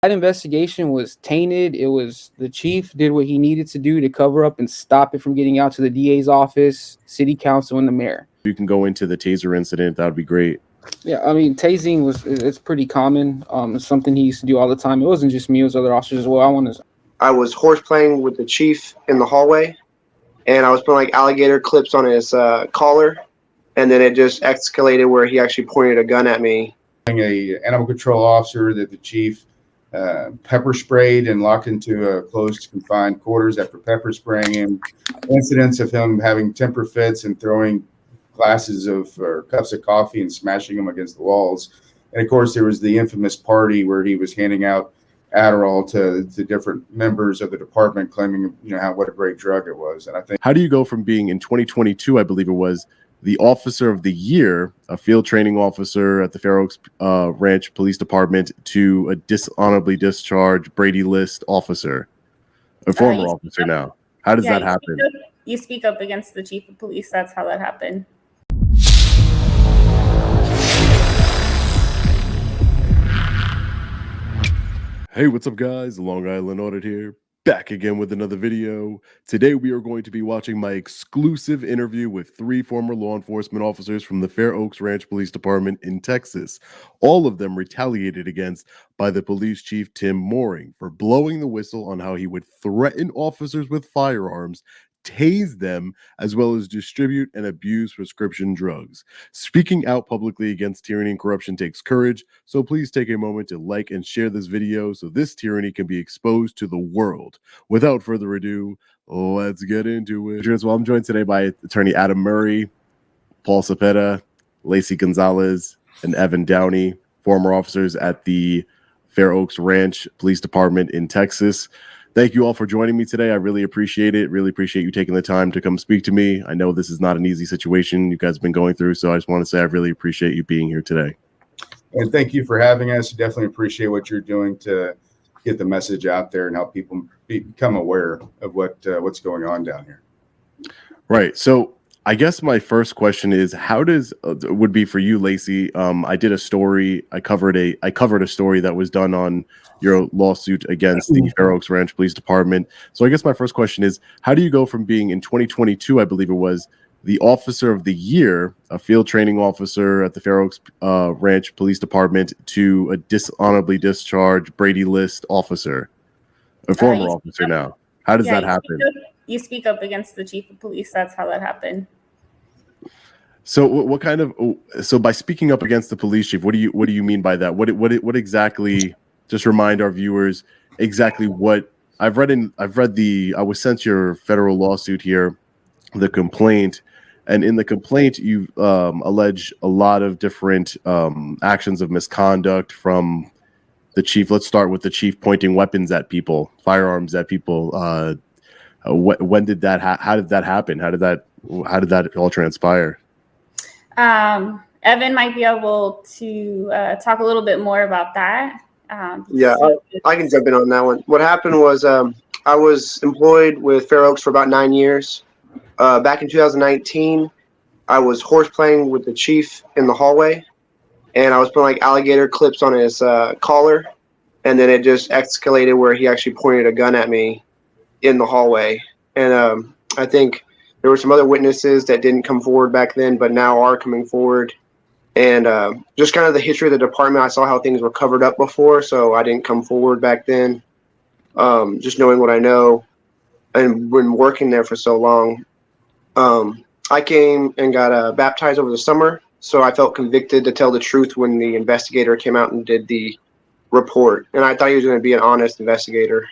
That investigation was tainted. It was the chief did what he needed to do to cover up and stop it from getting out to the DA's office, city council, and the mayor. You can go into the taser incident. That would be great. Yeah, I mean, tasing it's pretty common. It's something he used to do all the time. It wasn't just me; it was other officers as well. I was horseplaying with the chief in the hallway, and I was putting like alligator clips on his collar, and then it just escalated where he actually pointed a gun at me. A animal control officer that the chief pepper sprayed and locked into a closed confined quarters after pepper spraying him. Incidents of him having temper fits and throwing glasses of or cups of coffee and smashing them against the walls. And of course, there was the infamous party where he was handing out Adderall to different members of the department, claiming, what a great drug it was. And I think, how do you go from being in 2022, I believe it was, the officer of the year, a field training officer at the Fair Oaks Ranch Police Department, to a dishonorably discharged Brady list officer, a former officer now? How does that happen? You speak up against the chief of police. That's how that happened. Hey, what's up, guys? Long Island Audit here, back again with another video. Today we are going to be watching my exclusive interview with 3 former law enforcement officers from the Fair Oaks Ranch Police Department in Texas. All of them retaliated against by the police chief, Tim Mooring, for blowing the whistle on how he would threaten officers with firearms, tase them, as well as distribute and abuse prescription drugs. Speaking out publicly against tyranny and corruption takes courage, so please take a moment to like and share this video so this tyranny can be exposed to the world. Without further ado, let's get into it. Well, I'm joined today by attorney Adam Murray, Paul Cepeda, Lacey Gonzalez, and Evan Downey, former officers at the Fair Oaks Ranch Police Department in Texas. Thank you all for joining me today. I really appreciate it. Really appreciate you taking the time to come speak to me. I know this is not an easy situation you guys have been going through, so I just want to say I really appreciate you being here today. And thank you for having us. Definitely appreciate what you're doing to get the message out there and help people become aware of what's going on down here. Right. So I guess my first question is, how does would be for you, Lacey? I did a story. I covered a story that was done on your lawsuit against the Fair Oaks Ranch Police Department. So I guess my first question is, how do you go from being in 2022, I believe it was, the officer of the year, a field training officer at the Fair Oaks Ranch Police Department, to a dishonorably discharged Brady list officer, a former officer now? How does that happen? You speak up against the chief of police. That's how that happened. So what kind of, so by speaking up against the police chief, what do you mean by that? What exactly, just remind our viewers exactly what I was sent your federal lawsuit here, the complaint, and in the complaint you allege a lot of different actions of misconduct from the chief. Let's start with the chief pointing weapons at people, firearms at people. When did that how did that happen? How did that all transpire? Evan might be able to talk a little bit more about that. Yeah, I can jump in on that one. What happened was I was employed with Fair Oaks for about 9 years. Back in 2019, I was horseplaying with the chief in the hallway, and I was putting like alligator clips on his collar, and then it just escalated where he actually pointed a gun at me in the hallway. And I think there were some other witnesses that didn't come forward back then, but now are coming forward. And just kind of the history of the department, I saw how things were covered up before, so I didn't come forward back then. Just knowing what I know and been working there for so long. I came and got baptized over the summer, so I felt convicted to tell the truth when the investigator came out and did the report. And I thought he was going to be an honest investigator.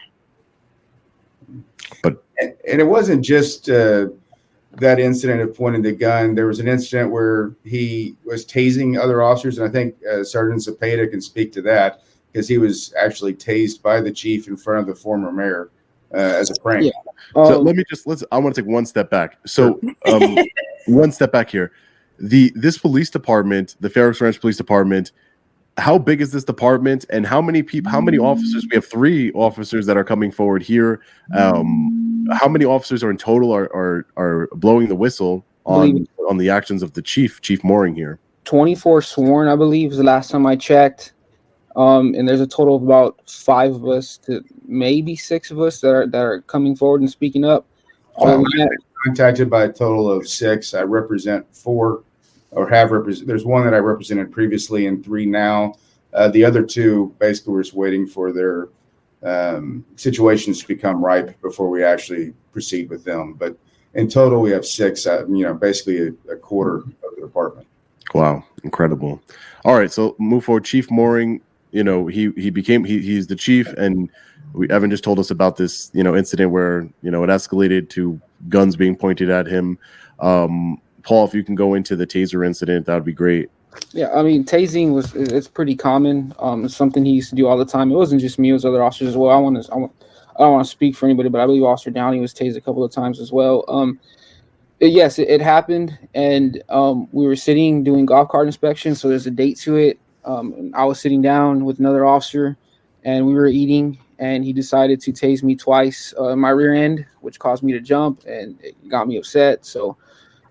And it wasn't just that incident of pointing the gun. There was an incident where he was tasing other officers, and I think Sergeant Cepeda can speak to that because he was actually tased by the chief in front of the former mayor as a prank. Yeah. So I want to take one step back. So one step back here. This police department, the Fair Oaks Ranch Police Department, how big is this department, and how many officers? We have 3 officers that are coming forward here. How many officers are in total are blowing the whistle on the actions of the Chief Mooring here? 24 sworn, I believe, is the last time I checked. And there's a total of about 5 of us to maybe 6 of us that are coming forward and speaking up. I'm contacted by a total of 6. I represent 4, or have represented. There's 1 that I represented previously and 3 now. The other 2 basically we're just waiting for their situations to become ripe before we actually proceed with them. But in total, we have 6. Basically a quarter of the department. Wow, incredible. All right, so move forward. Chief Mooring, he's the chief, and Evan just told us about this, incident where, it escalated to guns being pointed at him. Paul, if you can go into the taser incident, that would be great. Yeah, I mean, tasing it's pretty common. It's something he used to do all the time. It wasn't just me; it was other officers as well. I don't want to speak for anybody, but I believe Officer Downey was tased a couple of times as well. Yes, it happened, and we were sitting doing golf cart inspections, so there's a date to it. And I was sitting down with another officer, and we were eating, and he decided to tase me twice in my rear end, which caused me to jump, and it got me upset. So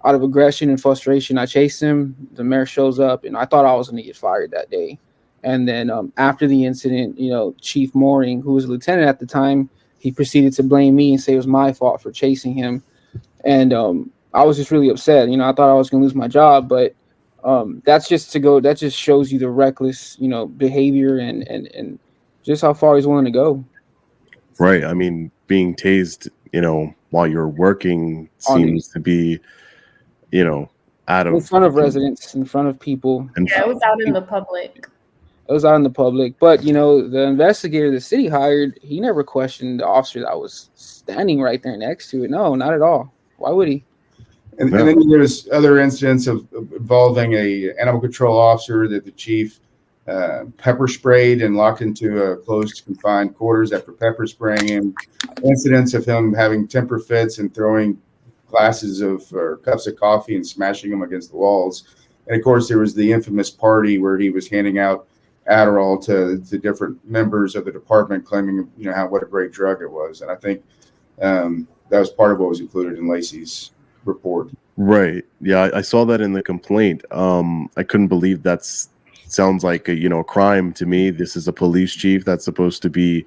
out of aggression and frustration, I chased him. The mayor shows up, and I thought I was going to get fired that day. And then after the incident, Chief Mooring, who was a lieutenant at the time, he proceeded to blame me and say it was my fault for chasing him. And I was just really upset. I thought I was going to lose my job, but that just shows you the reckless, behavior and just how far he's willing to go. Right. I mean, being tased, while you're working seems to be, out of... In front of residents, in front of people. Yeah, it was out in the public. It was out in the public. But, the investigator the city hired, he never questioned the officer that was standing right there next to it. No, not at all. Why would he? And then there's other incidents involving a animal control officer that the chief pepper sprayed and locked into a closed confined quarters after pepper spraying him. Incidents of him having temper fits and throwing glasses or cups of coffee and smashing them against the walls. And of course, there was the infamous party where he was handing out Adderall to different members of the department, claiming what a great drug it was. And I think that was part of what was included in Lacey's report. Right. Yeah, I saw that in the complaint. I couldn't believe sounds like a crime to me. This is a police chief that's supposed to be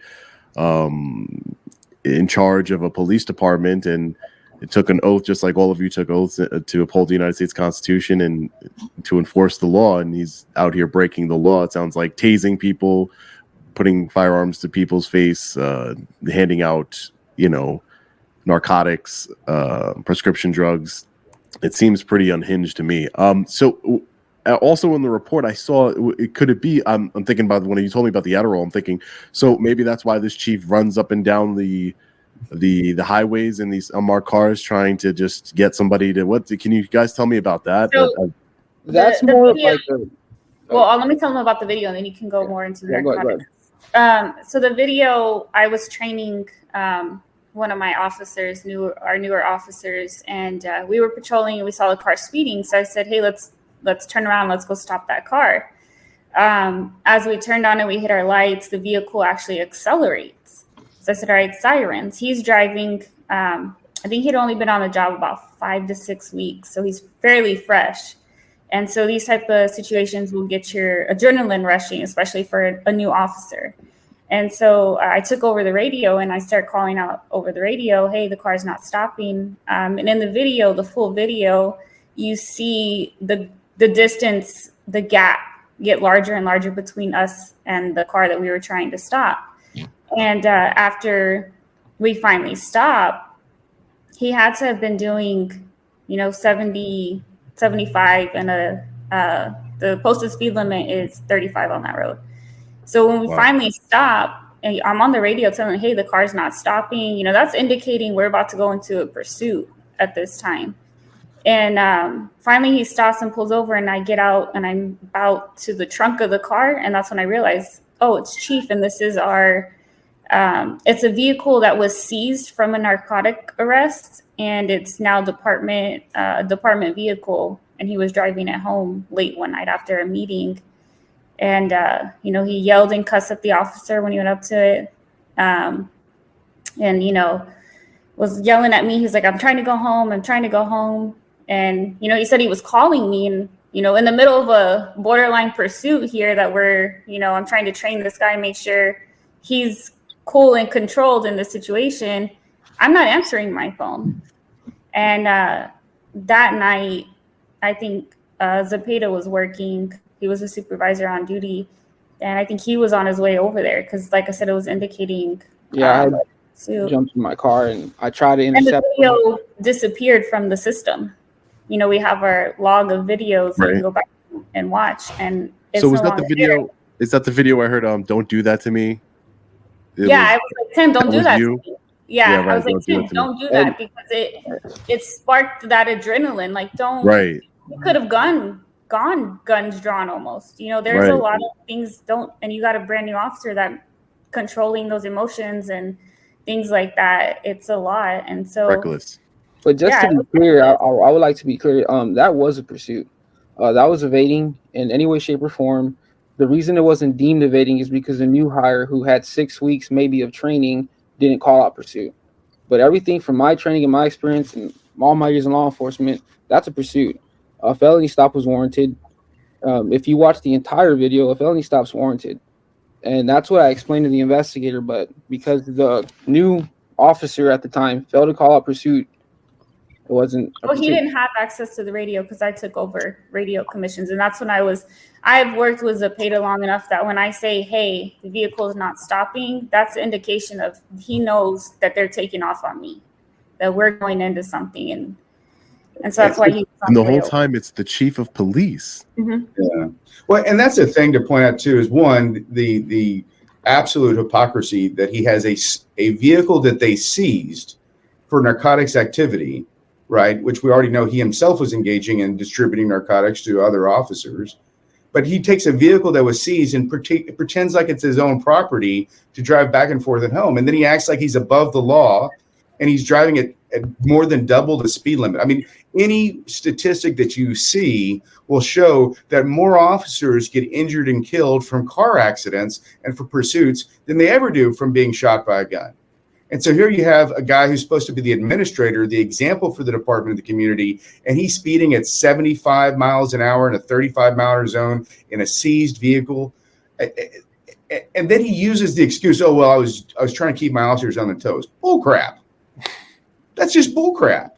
in charge of a police department, and it took an oath, just like all of you took oaths to uphold the United States Constitution and to enforce the law, and he's out here breaking the law. It sounds like tasing people, putting firearms to people's face, handing out narcotics, prescription drugs. It seems pretty unhinged to me. So also in the report, I saw could it be? I'm thinking about when you told me about the Adderall. I'm thinking, so maybe that's why this chief runs up and down the highways in these unmarked cars trying to just get somebody to what? Can you guys tell me about that? So that's the more video, like a. Well, let me tell them about the video, and then you can go more into the narcotics. So the video, I was training one of my officers, our newer officers, and we were patrolling and we saw the car speeding. So I said, hey, let's turn around, let's go stop that car. As we turned on and we hit our lights, the vehicle actually accelerates. So I said, all right, sirens. He's driving. I think he'd only been on the job about 5 to 6 weeks, so he's fairly fresh. And so these type of situations will get your adrenaline rushing, especially for a new officer. And so I took over the radio and I started calling out over the radio, hey, the car's not stopping. And in the video, the full video, you see the distance, the gap get larger and larger between us and the car that we were trying to stop. And after we finally stopped, he had to have been doing, 70, 75, and the posted speed limit is 35 on that road. So when we finally stop, and I'm on the radio telling him, hey, the car's not stopping, that's indicating we're about to go into a pursuit at this time. And finally he stops and pulls over, and I get out and I'm about to the trunk of the car. And that's when I realized, oh, it's Chief. And this is it's a vehicle that was seized from a narcotic arrest, and it's now department vehicle. And he was driving it home late one night after a meeting. And, he yelled and cussed at the officer when he went up to it. And, was yelling at me. He's like, I'm trying to go home. And, he said he was calling me. And in the middle of a borderline pursuit here that we're, I'm trying to train this guy and make sure he's cool and controlled in the situation. I'm not answering my phone. And that night, I think Zepeda was working. He was a supervisor on duty. And I think he was on his way over there because, like I said, it was indicating. Yeah, I jumped in my car and I tried to intercept. And the video disappeared from the system. We have our log of videos that you can go back and watch. And it's so is that the video? There. Is that the video I heard? Don't do that to me. I was like, Tim, don't do that to me. Yeah, right, I was like, Tim, don't do that because it sparked that adrenaline. Like, don't. Right. You could have gone guns drawn almost. There's a lot of things and you got a brand new officer that controlling those emotions and things like that. It's a lot, and so reckless. But just to be clear, I would like to be clear. That was a pursuit. That was evading in any way, shape, or form. The reason it wasn't deemed evading is because the new hire, who had 6 weeks maybe of training, didn't call out pursuit. But everything from my training and my experience and all my years in law enforcement, that's a pursuit. A felony stop was warranted. If you watch the entire video, a felony stop's warranted. And that's what I explained to the investigator. But because the new officer at the time failed to call out pursuit, it wasn't. Well, he didn't have access to the radio because I took over radio commissions. And that's when I've worked with Zepeda long enough that when I say, hey, the vehicle is not stopping, that's an indication of he knows that they're taking off on me, that we're going into something. And so that's why he. And the whole time it's the chief of police. Mm-hmm. Yeah. Well, and that's the thing to point out too, is one, the absolute hypocrisy that he has a vehicle that they seized for narcotics activity, right? Which we already know he himself was engaging in distributing narcotics to other officers. But he takes a vehicle that was seized and pretends like it's his own property to drive back and forth at home. And then he acts like he's above the law and he's driving it at more than double the speed limit. I mean, any statistic that you see will show that more officers get injured and killed from car accidents and for pursuits than they ever do from being shot by a gun. And so here you have a guy who's supposed to be the administrator, the example for the department of the community, and he's speeding at 75 miles an hour in a 35-mile zone in a seized vehicle. And then he uses the excuse, oh, well, I was trying to keep my officers on their toes. Bull crap. That's just bull crap.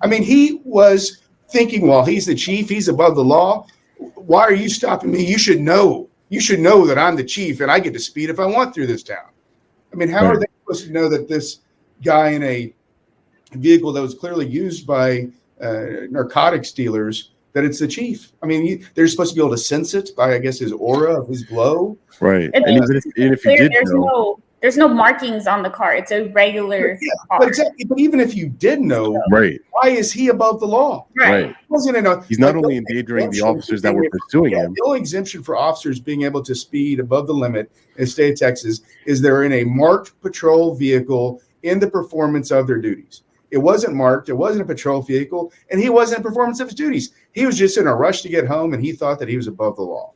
I mean, he was thinking, well, he's the chief, he's above the law. Why are you stopping me? You should know that I'm the chief and I get to speed if I want through this town. I mean, how are they supposed to know that this guy in a vehicle that was clearly used by narcotics dealers, that it's the chief? I mean, they're supposed to be able to sense it by, I guess, his aura of his glow. Right. And even if you did know. There's no markings on the car. It's a regular car. But exactly. But even if you did know, right? Why is he above the law? Right. He's not only endangering the officers that were pursuing him. The only exemption for officers being able to speed above the limit in the state of Texas is they're in a marked patrol vehicle in the performance of their duties. It wasn't marked. It wasn't a patrol vehicle, and he wasn't in performance of his duties. He was just in a rush to get home, and he thought that he was above the law.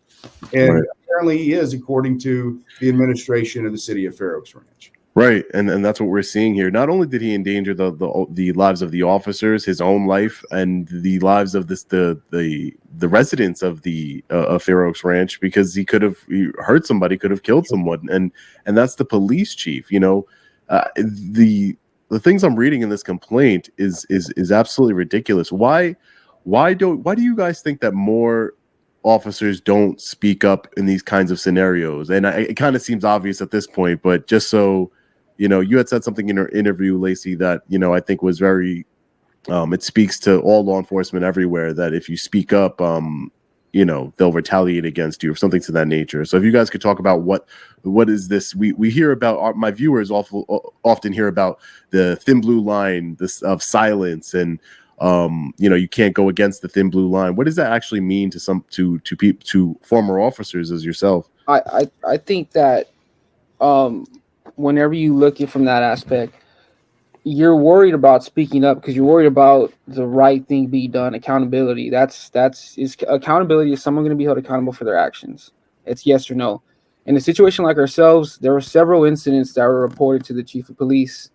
And apparently he is, according to the administration of the city of Fair Oaks Ranch. Right, and that's what we're seeing here. Not only did he endanger the lives of the officers, his own life, and the lives of the residents of the Fair Oaks Ranch, because he hurt somebody, could have killed someone, and that's the police chief. The things I'm reading in this complaint is absolutely ridiculous. Why do you guys think that more officers don't speak up in these kinds of scenarios? And it kind of seems obvious at this point, but just so you had said something in your interview, Lacey, that I think was very it speaks to all law enforcement everywhere, that if you speak up they'll retaliate against you or something to that nature. So if you guys could talk about what is this, we hear about, my viewers often hear about the thin blue line of silence, and you can't go against the thin blue line. What does that actually mean to former officers as yourself? I think that whenever you look at it from that aspect, you're worried about speaking up because you're worried about the right thing being done. Accountability. Accountability is someone going to be held accountable for their actions. It's yes or no. In a situation like ourselves, there were several incidents that were reported to the chief of police,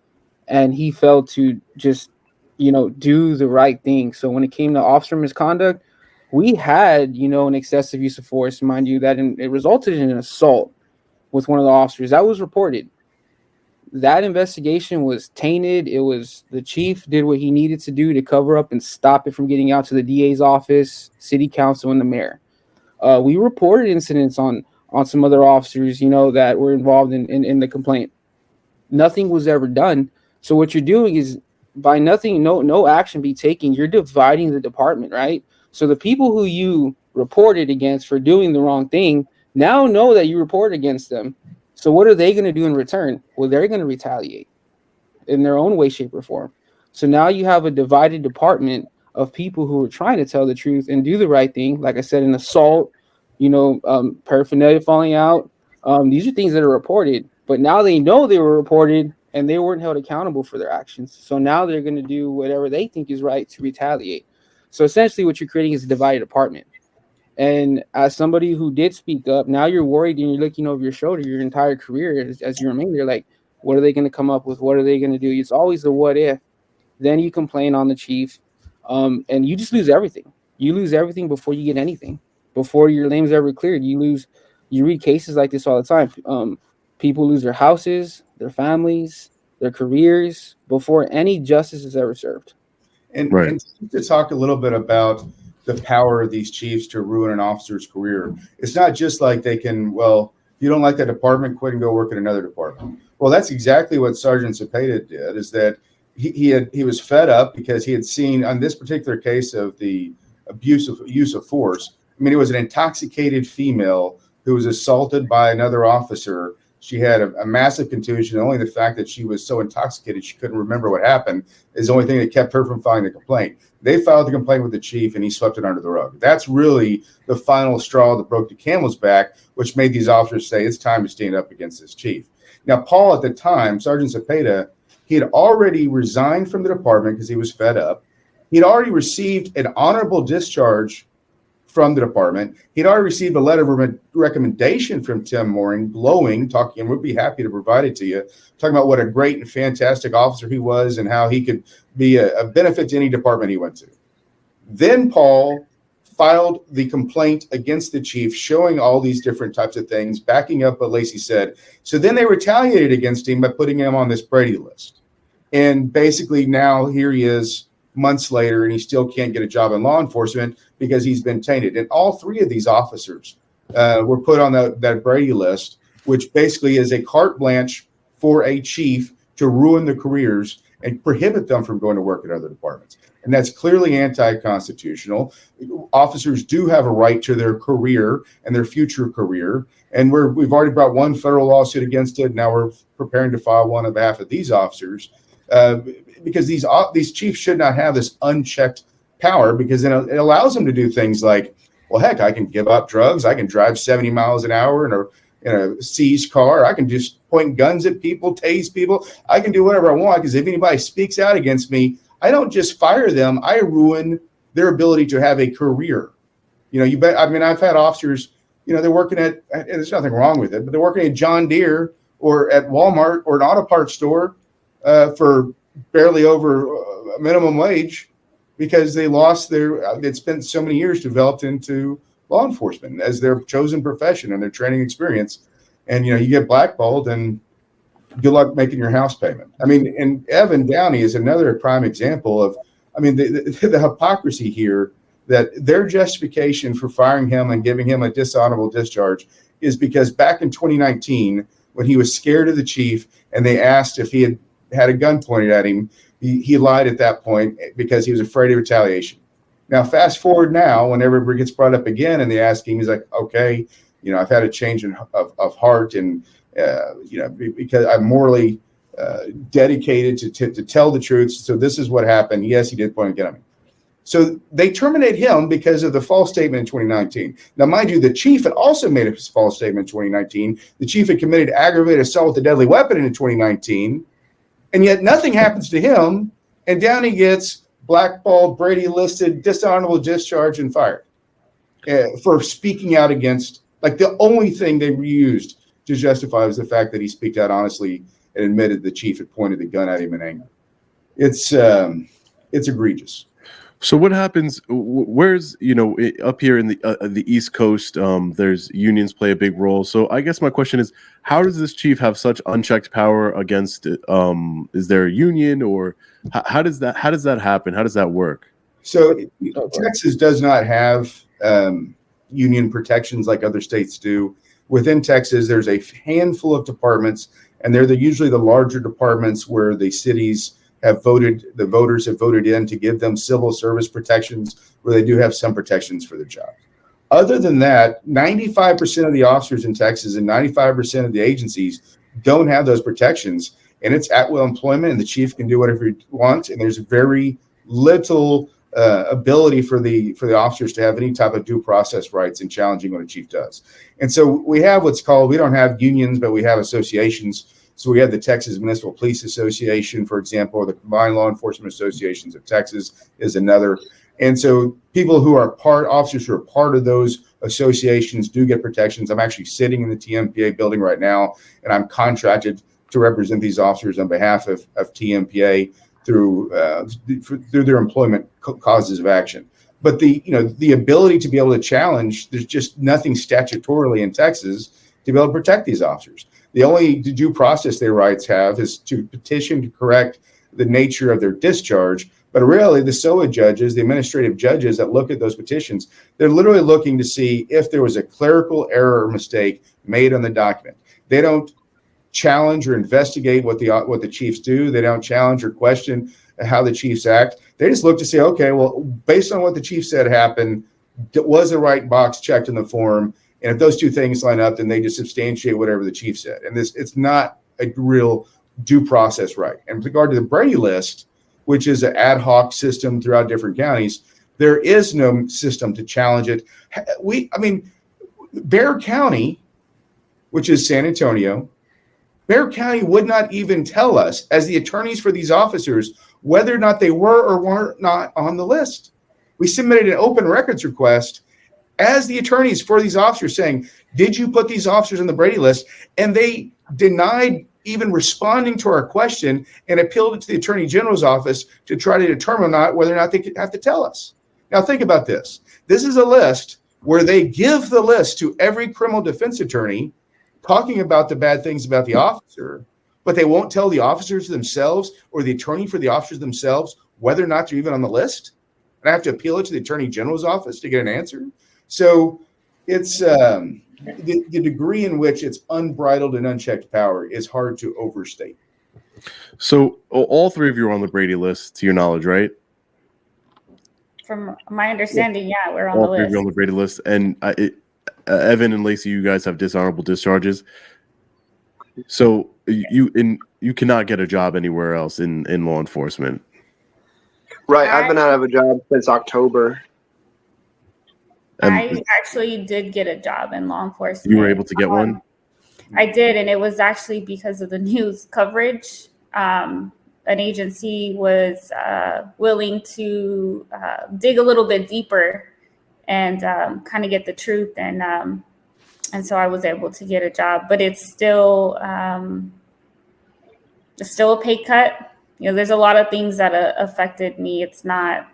and he failed to just do the right thing. So when it came to officer misconduct, we had, an excessive use of force, mind you, that it resulted in an assault with one of the officers. That was reported. That investigation was tainted. It was the chief did what he needed to do to cover up and stop it from getting out to the DA's office, city council, and the mayor. We reported incidents on some other officers, that were involved in the complaint. Nothing was ever done. So what you're doing is, by nothing, no action be taken, you're dividing the department, right? So the people who you reported against for doing the wrong thing now know that you reported against them. So what are they going to do in return? Well, they're going to retaliate in their own way, shape, or form. So now you have a divided department of people who are trying to tell the truth and do the right thing. Like I said, an assault, paraphernalia falling out. These are things that are reported, but now they know they were reported and they weren't held accountable for their actions. So now they're going to do whatever they think is right to retaliate. So essentially what you're creating is a divided department. And as somebody who did speak up, now you're worried and you're looking over your shoulder your entire career as you remain there. Like, what are they going to come up with? What are they going to do? It's always the what if. Then you complain on the chief, and you just lose everything. You lose everything before you get anything. Before your name's ever cleared, you read cases like this all the time. People lose their houses, their families, their careers before any justice is ever served. And to talk a little bit about the power of these chiefs to ruin an officer's career. It's not just like they can, well, if you don't like that department, quit and go work in another department. Well, that's exactly what Sergeant Cepeda did, is that he was fed up because he had seen on this particular case of the use of force. I mean, it was an intoxicated female who was assaulted by another officer. She had a massive contusion. Only the fact that she was so intoxicated she couldn't remember what happened is the only thing that kept her from filing the complaint. They filed the complaint with the chief, and he swept it under the rug. That's really the final straw that broke the camel's back, which made these officers say it's time to stand up against this chief. Now, Paul, at the time, Sergeant Cepeda, he had already resigned from the department because he was fed up. He'd already received an honorable discharge from the department. He'd already received a letter of recommendation from Tim Mooring, glowing, talking, and we'd be happy to provide it to you, talking about what a great and fantastic officer he was and how he could be a benefit to any department he went to. Then Paul filed the complaint against the chief, showing all these different types of things, backing up what Lacey said. So then they retaliated against him by putting him on this Brady list. And basically now here he is months later, and he still can't get a job in law enforcement because he's been tainted. And all three of these officers were put on that Brady list, which basically is a carte blanche for a chief to ruin their careers and prohibit them from going to work at other departments. And that's clearly anti-constitutional. Officers do have a right to their career and their future career. And we've already brought one federal lawsuit against it. Now we're preparing to file one on behalf of these officers. Because these chiefs should not have this unchecked power, because then it allows them to do things like, well, heck, I can give up drugs. I can drive 70 miles an hour in a seized car. I can just point guns at people, tase people. I can do whatever I want, because if anybody speaks out against me, I don't just fire them. I ruin their ability to have a career. You bet. I mean, I've had officers, they're working at, and there's nothing wrong with it, but they're working at John Deere or at Walmart or an auto parts store for barely over minimum wage, because they'd spent so many years developed into law enforcement as their chosen profession and their training experience. And, you get blackballed, and good luck making your house payment. I mean, and Evan Downey is another prime example of, the hypocrisy here, that their justification for firing him and giving him a dishonorable discharge is because back in 2019, when he was scared of the chief and they asked if he had a gun pointed at him, he lied at that point because he was afraid of retaliation. Now, fast forward now, whenever it gets brought up again and they ask him, he's like, okay, I've had a change of heart, and, because I'm morally dedicated to tell the truth. So this is what happened. Yes, he did point a gun at me. So they terminate him because of the false statement in 2019. Now, mind you, the chief had also made a false statement in 2019. The chief had committed aggravated assault with a deadly weapon in 2019. And yet nothing happens to him, and Downey gets blackballed, Brady listed, dishonorable discharge, and fired for speaking out against, like, the only thing they used to justify was the fact that he speaked out honestly and admitted the chief had pointed the gun at him in anger. It's egregious. So what happens? Where's up here in the East Coast? There's unions play a big role. So I guess my question is, how does this chief have such unchecked power against? Is there a union, or how does that happen? How does that work? So Texas does not have union protections like other states do. Within Texas, there's a handful of departments, and they're usually the larger departments where the cities the voters have voted in to give them civil service protections, where they do have some protections for their job. Other than that, 95% of the officers in Texas and 95% of the agencies don't have those protections, and it's at-will employment, and the chief can do whatever he wants, and there's very little ability for the officers to have any type of due process rights in challenging what a chief does. And so we have we don't have unions, but we have associations. So we have the Texas Municipal Police Association, for example, or the Combined Law Enforcement Associations of Texas is another. And so officers who are part of those associations do get protections. I'm actually sitting in the TMPA building right now, and I'm contracted to represent these officers on behalf of TMPA through their employment causes of action. But the ability to be able to challenge, there's just nothing statutorily in Texas to be able to protect these officers. The only due process their rights have is to petition to correct the nature of their discharge. But really, the SOA judges, the administrative judges that look at those petitions, they're literally looking to see if there was a clerical error or mistake made on the document. They don't challenge or investigate what the chiefs do. They don't challenge or question how the chiefs act. They just look to say, okay, well, based on what the chief said happened, was the right box checked in the form? And if those two things line up, then they just substantiate whatever the chief said. And it's not a real due process right. And with regard to the Brady list, which is an ad hoc system throughout different counties, there is no system to challenge it. Bexar County, which is San Antonio, Bexar County would not even tell us, as the attorneys for these officers, whether or not they were or were not on the list. We submitted an open records request as the attorneys for these officers saying, did you put these officers on the Brady list? And they denied even responding to our question and appealed it to the Attorney General's office to try to determine whether or not they could have to tell us. Now think about this. This is a list where they give the list to every criminal defense attorney talking about the bad things about the officer, but they won't tell the officers themselves or the attorney for the officers themselves whether or not they're even on the list. And I have to appeal it to the Attorney General's office to get an answer. So it's the degree in which it's unbridled and unchecked power is hard to overstate. So all three of you are on the Brady list, to your knowledge, right? From my understanding, yeah, we're on the All three list. of you are on the Brady list. And Evan and Lacey, you guys have dishonorable discharges. So you cannot get a job anywhere else in law enforcement. Right. I've been out of a job since October. I actually did get a job in law enforcement. You were able to get one? I did, and it was actually because of the news coverage. An agency was willing to dig a little bit deeper and kind of get the truth, and so I was able to get a job. But it's still a pay cut. There's a lot of things that affected me. It's not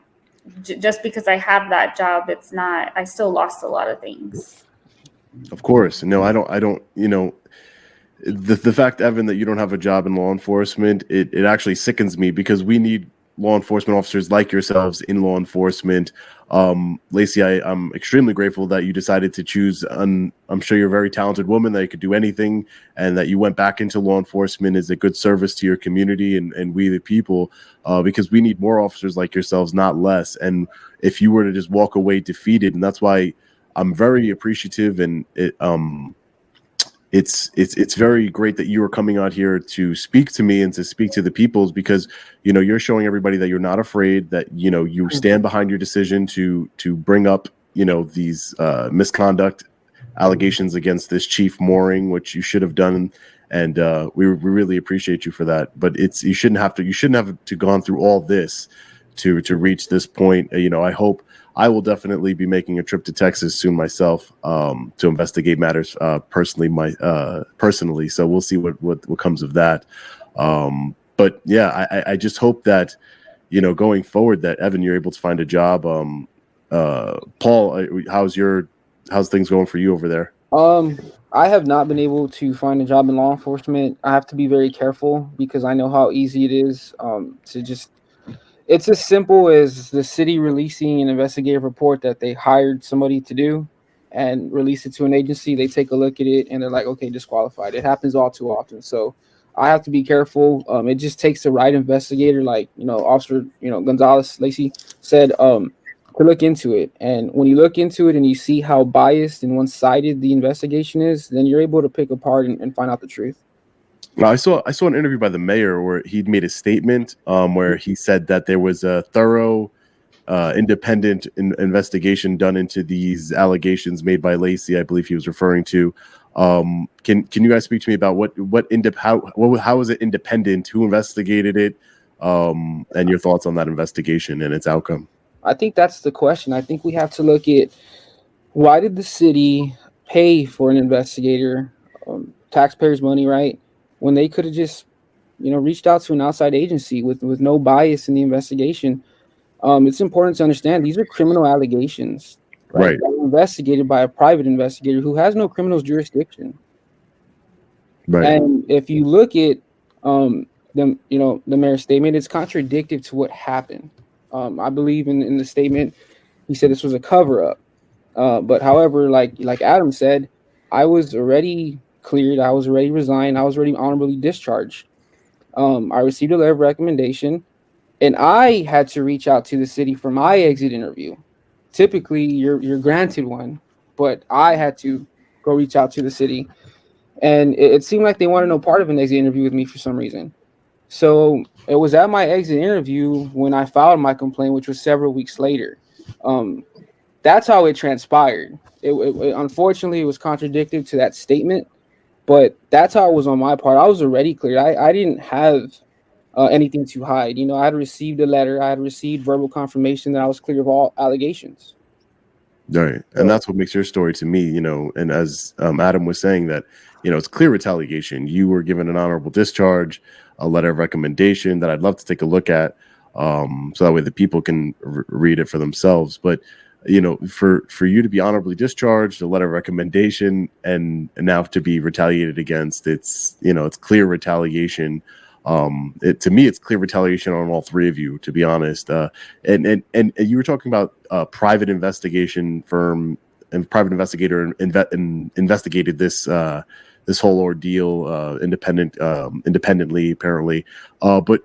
just because I have that job. It's not. I still lost a lot of things. Of course. No, I don't. The fact, Evan, that you don't have a job in law enforcement, it actually sickens me, because we need law enforcement officers like yourselves in law enforcement. Lacey, I'm extremely grateful that you decided to choose. I'm sure you're a very talented woman, that you could do anything, and that you went back into law enforcement as a good service to your community and we the people, because we need more officers like yourselves, not less. And if you were to just walk away defeated, and that's why I'm very appreciative, and it's very great that you are coming out here to speak to me and to speak to the peoples, because you're showing everybody that you're not afraid, that you stand behind your decision to bring up these misconduct allegations against this Chief Mooring, which you should have done, and we really appreciate you for that. But you shouldn't have to gone through all this to reach this point. I will definitely be making a trip to Texas soon myself, to investigate matters personally. So we'll see what comes of that. But yeah, I just hope that going forward that Evan, you're able to find a job. Paul, how's things going for you over there? I have not been able to find a job in law enforcement. I have to be very careful because I know how easy it is to just. It's as simple as the city releasing an investigative report that they hired somebody to do and release it to an agency. They take a look at it and they're like, okay, disqualified. It happens all too often. So I have to be careful. It just takes the right investigator, like, Officer, Gonzalez Lacey said, to look into it. And when you look into it and you see how biased and one-sided the investigation is, then you're able to pick apart and find out the truth. I saw an interview by the mayor where he'd made a statement where he said that there was a thorough, independent investigation done into these allegations made by Lacey. I believe he was referring to. Can you guys speak to me about how was it independent? Who investigated it? And your thoughts on that investigation and its outcome? I think that's the question. I think we have to look at why did the city pay for an investigator, taxpayers' money, right? When they could have just, reached out to an outside agency with no bias in the investigation. It's important to understand these are criminal allegations, right? Investigated by a private investigator who has no criminal jurisdiction. Right. And if you look at the mayor's statement, it's contradictory to what happened. I believe in the statement, he said this was a cover-up. But however, like Adam said, I was already cleared. I was already resigned. I was already honorably discharged. I received a letter of recommendation, and I had to reach out to the city for my exit interview. Typically, you're granted one, but I had to go reach out to the city, and it seemed like they wanted no part of an exit interview with me for some reason. So it was at my exit interview when I filed my complaint, which was several weeks later. That's how it transpired. It unfortunately, it was contradictory to that statement. But that's how it was on my part. I was already cleared. I didn't have anything to hide. I had received a letter. I had received verbal confirmation that I was clear of all allegations. Right. And that's what makes your story to me, and as Adam was saying that, it's clear retaliation. You were given an honorable discharge, a letter of recommendation that I'd love to take a look at so that way the people can read it for themselves. But for you to be honorably discharged, a letter of recommendation, and now to be retaliated against, it's clear retaliation. To me, it's clear retaliation on all three of you, to be honest. And you were talking about a private investigation firm and private investigator investigated this whole ordeal independently, apparently. But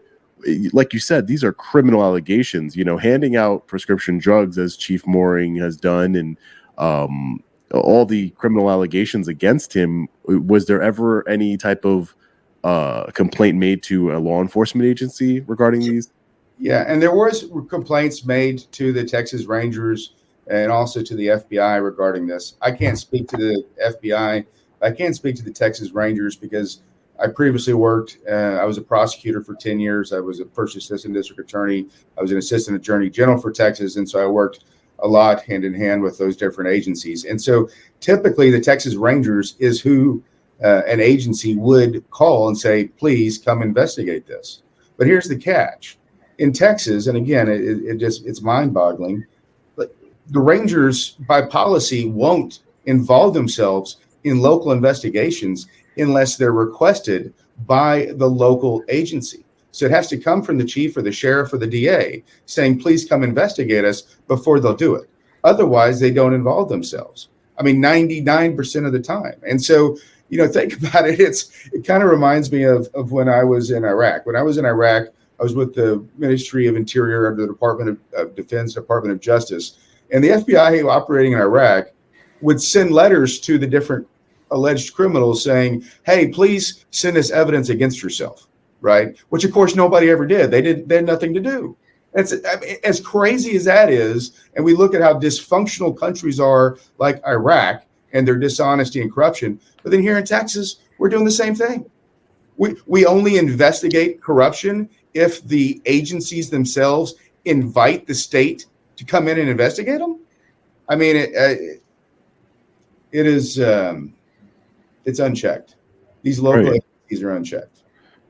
like you said, these are criminal allegations, handing out prescription drugs as Chief Mooring has done, and all the criminal allegations against him. Was there ever any type of complaint made to a law enforcement agency regarding these? Yeah, and there was complaints made to the Texas Rangers and also to the FBI regarding this. I can't speak to the FBI. I can't speak to the Texas Rangers because I previously worked, I was a prosecutor for 10 years. I was a first assistant district attorney. I was an assistant attorney general for Texas. And so I worked a lot hand in hand with those different agencies. And so typically the Texas Rangers is who an agency would call and say, please come investigate this. But here's the catch. In Texas, and again, it's mind-boggling, but the Rangers by policy won't involve themselves in local investigations unless they're requested by the local agency. So it has to come from the chief or the sheriff or the DA saying, please come investigate us before they'll do it. Otherwise, they don't involve themselves. 99% of the time. And so, think about it. It kind of reminds me of when I was in Iraq. When I was in Iraq, I was with the Ministry of Interior under the Department of Defense, Department of Justice. And the FBI operating in Iraq would send letters to the different alleged criminals saying, hey, please send us evidence against yourself, right? Which, of course, nobody ever did. They had nothing to do. As crazy as that is, and we look at how dysfunctional countries are like Iraq and their dishonesty and corruption, but then here in Texas, we're doing the same thing. We only investigate corruption if the agencies themselves invite the state to come in and investigate them. It is... it's unchecked. These local agencies are unchecked.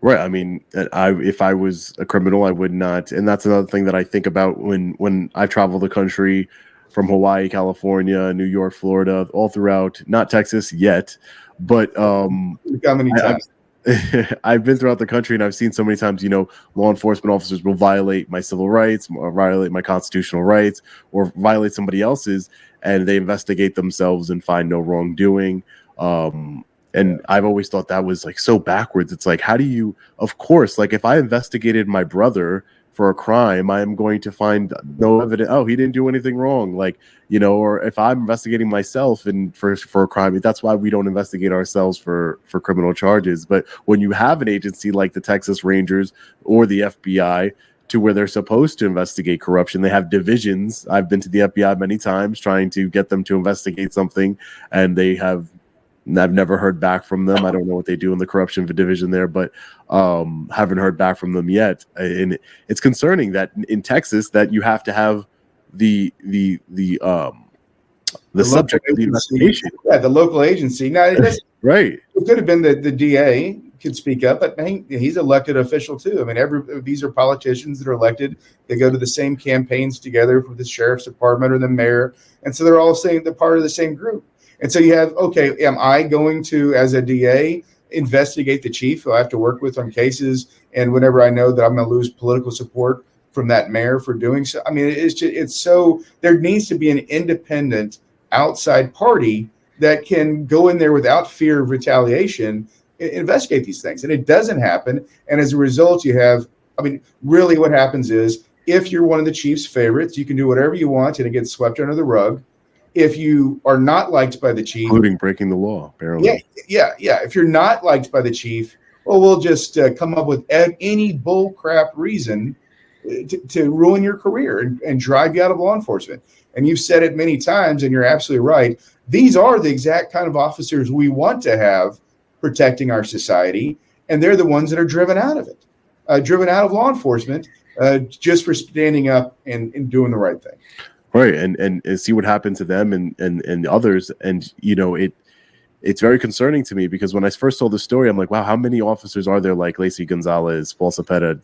Right. I mean, if I was a criminal, I would not. And that's another thing that I think about when I travel the country from Hawaii, California, New York, Florida, all throughout, not Texas yet, but How many times? I've been throughout the country, and I've seen so many times, law enforcement officers will violate my civil rights, or violate my constitutional rights, or violate somebody else's, and they investigate themselves and find no wrongdoing. And I've always thought that was like so backwards. It's like, how do you, of course, like if I investigated my brother for a crime, I am going to find no evidence. Oh, he didn't do anything wrong. Like, or if I'm investigating myself and for a crime, that's why we don't investigate ourselves for criminal charges. But when you have an agency like the Texas Rangers or the FBI, to where they're supposed to investigate corruption, they have divisions. I've been to the FBI many times trying to get them to investigate something, and I've never heard back from them. I don't know what they do in the corruption division there, but haven't heard back from them yet. And it's concerning that in Texas that you have to have the subject of the investigation. Yeah, the local agency. Now, right. It could have been the DA could speak up, but he's an elected official too. I mean, these are politicians that are elected. They go to the same campaigns together for the sheriff's department or the mayor, and so they're all saying they're part of the same group. And so you have, okay, am I going to, as a DA, investigate the chief who I have to work with on cases, and whenever I know that I'm going to lose political support from that mayor for doing so? I mean, it's so there needs to be an independent outside party that can go in there without fear of retaliation, investigate these things. And it doesn't happen. And as a result, you have, I mean, really what happens is if you're one of the chief's favorites, you can do whatever you want and it gets swept under the rug. If you are not liked by the chief, including breaking the law, apparently. Yeah. If you're not liked by the chief, well, we'll just come up with any bull crap reason to ruin your career and drive you out of law enforcement. And you've said it many times, and you're absolutely right. These are the exact kind of officers we want to have protecting our society, and they're the ones that are driven out of it, driven out of law enforcement just for standing up and doing the right thing. Right, and see what happened to them and others, and it's very concerning to me because when I first saw the story, I'm like, wow, how many officers are there like Lacey Gonzalez, Paul Cepeda,